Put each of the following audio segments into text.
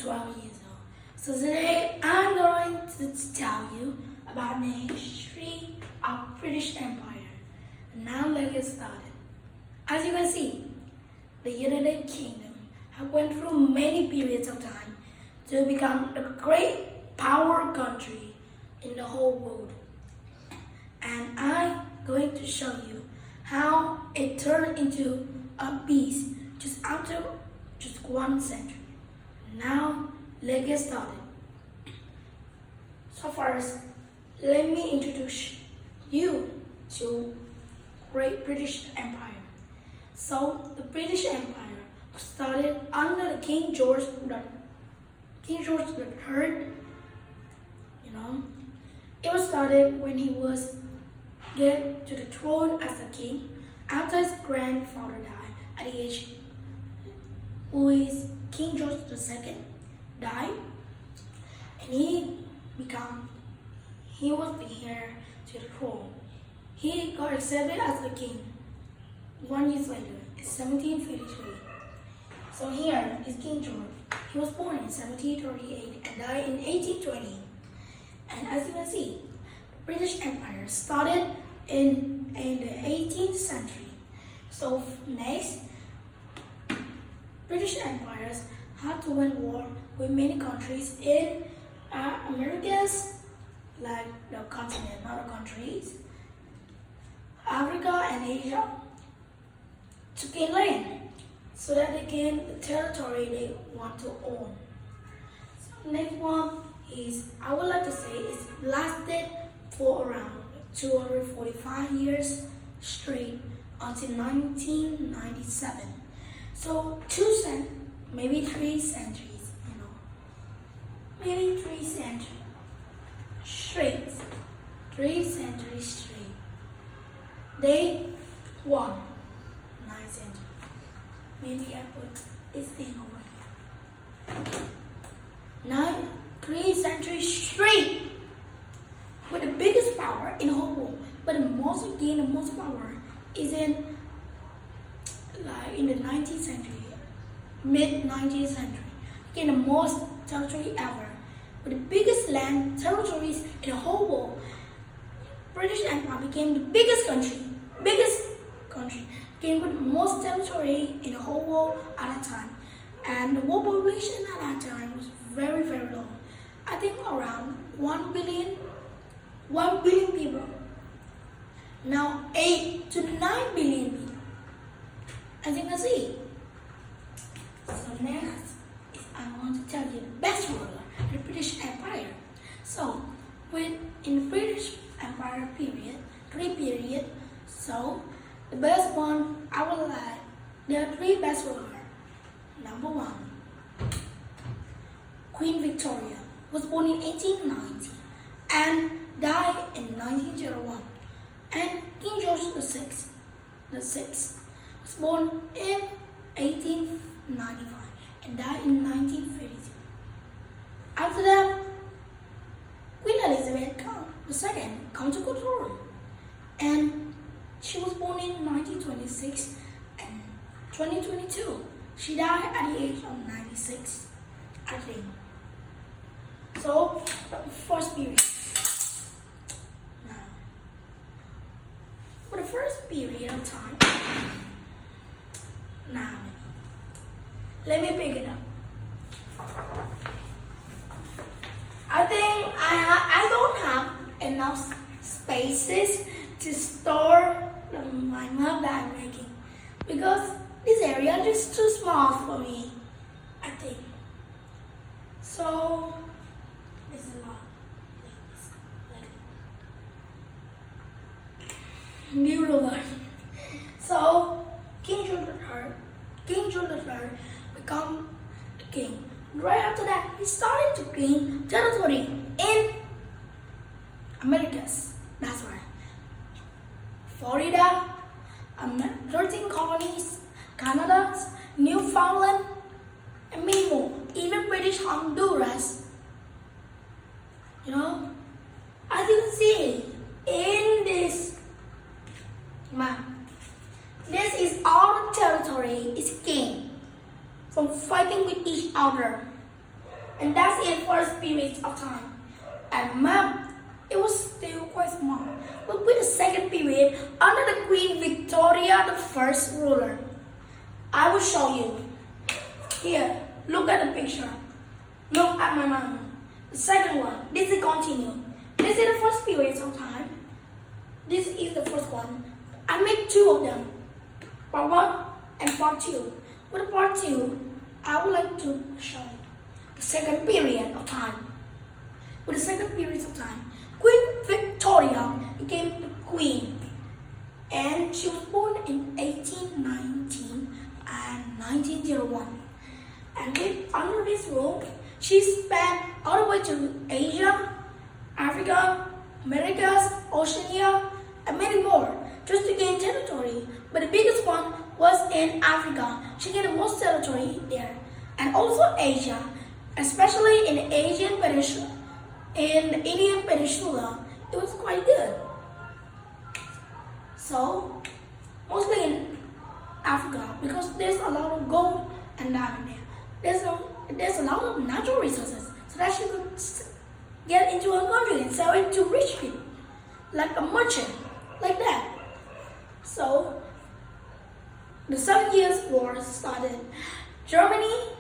12 years old. So today I'm going to tell you about the history of British Empire. Now let's get started. As you can see, the United Kingdom have went through many periods of time to become a great power country in the whole world. And I'm going to show you how it turned into a beast just after just 1 century. Now, let's get started. So first, let me introduce you to Great British Empire. So, the British Empire started under the King George III. It was started when he was get to the throne as a king after his grandfather died at the age who is King George II died, and he was the heir to the throne. He got accepted as the king 1 year later in 1753. So here is King George. He was born in 1738 and died in 1820. And as you can see, the British Empire started in the 18th century. So next, British empires had to win war with many countries in Americas, like the continent, other countries, Africa and Asia, to gain land so that they gain the territory they want to own. So next one is, I would like to say, it's lasted for around 245 years straight until 1997. So maybe 3 centuries, maybe 3 centuries straight. 3 centuries straight. They won 9 centuries. Maybe I put this thing over here. 3 centuries straight with the biggest power in the whole world. But the most power is in the 19th century, mid-19th century. Gained the most territory ever. With the biggest land territories in the whole world. British Empire became the biggest country. Gained with the most territory in the whole world at that time. And the world population at that time was very, very low. I think around 1 billion people. Now 8 to 9 billion people. As you can see. So next is I want to tell you the best ruler, the British Empire. So in the British Empire period, 3 period, so the best one I would like, there are 3 best rulers. Number 1, Queen Victoria was born in 1890 and died in 1901. And King George VI was born in 1895 and died in 1932. After that, Queen Elizabeth II came to control, and she was born in 1926 and 2022. She died at the age of 96, I think. So, first period. Now, for the first period of time, now, let me pick it up. I think I don't have enough spaces to store my map that I'm making because this area is just too small for me, I think. So, this is a lot. New ruler. So, King George III become the king. Right after that, he started to gain territory in Americas. That's right. Florida, 13 colonies, Canada, Newfoundland, and many more. Even British Honduras. As you can see in this map, this is all the territory is gained from fighting with each other. And that's it for the period of time. And map, it was still quite small. But with the second period, under the Queen Victoria, the first ruler, I will show you. Here, look at the picture. Look at my mom. The second one, this is continue. This is the first period of time. This is the first one. I made two of them, part 1 and part 2. With part 2, I would like to show you the second period of time. With the second period of time, Queen Victoria became the queen, and she was born in 1819 and 1901. And under this rule, she spanned all the way to Asia, Africa, Americas, Oceania, and many more, just to gain territory. But the biggest one was in Africa. She gained the most territory there. And also Asia, especially in the Asian Peninsula. In the Indian Peninsula, it was quite good. So, mostly in Africa, because there's a lot of gold and diamond there. There's a lot of natural resources, so that she could get into her country and sell it to rich people, like a merchant, like that. So, the 7 Years' War started. Germany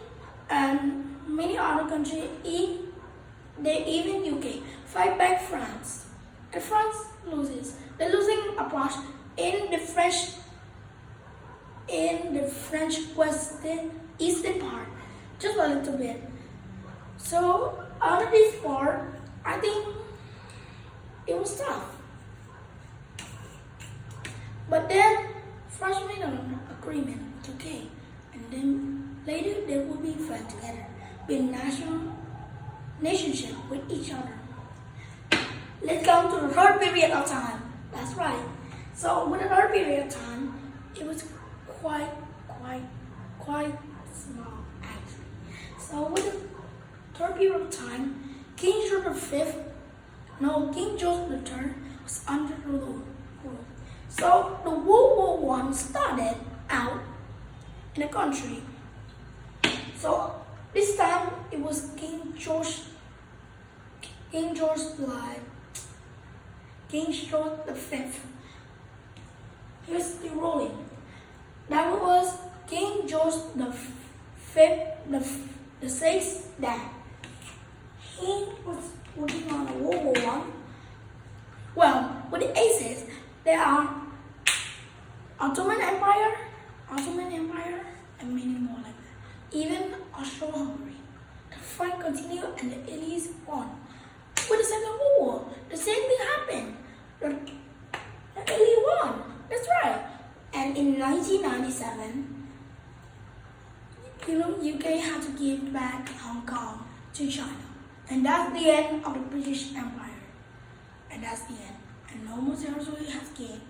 and many other countries, even UK, fight back France. And France loses. They're losing a part in the French eastern part, just a little bit. So out of this part, I think it was tough. But then France made an agreement with UK, and then later they will be friends together, build nationship with each other. Let's come to the third period of time. That's right. So with the third period of time, it was quite small actually. So with the third period of time, King George III was under the rule. So the World War I started out in the country. So this time it was King George V. He was still ruling. That was King George the Sixth dad. He was working on a World War I. Well, with the Aces, there are Ottoman Empire, and many more like that. Even Austro-Hungary. The fight continued and the Allies won. With the Second World War, the same thing happened. The Allies won. That's right. And in 1997, UK had to give back Hong Kong to China. And that's the end of the British Empire. And that's the end. And no more territory has gained.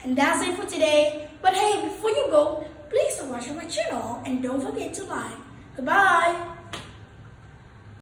And that's it for today. But hey, before you go, please subscribe to my channel and don't forget to like. Goodbye.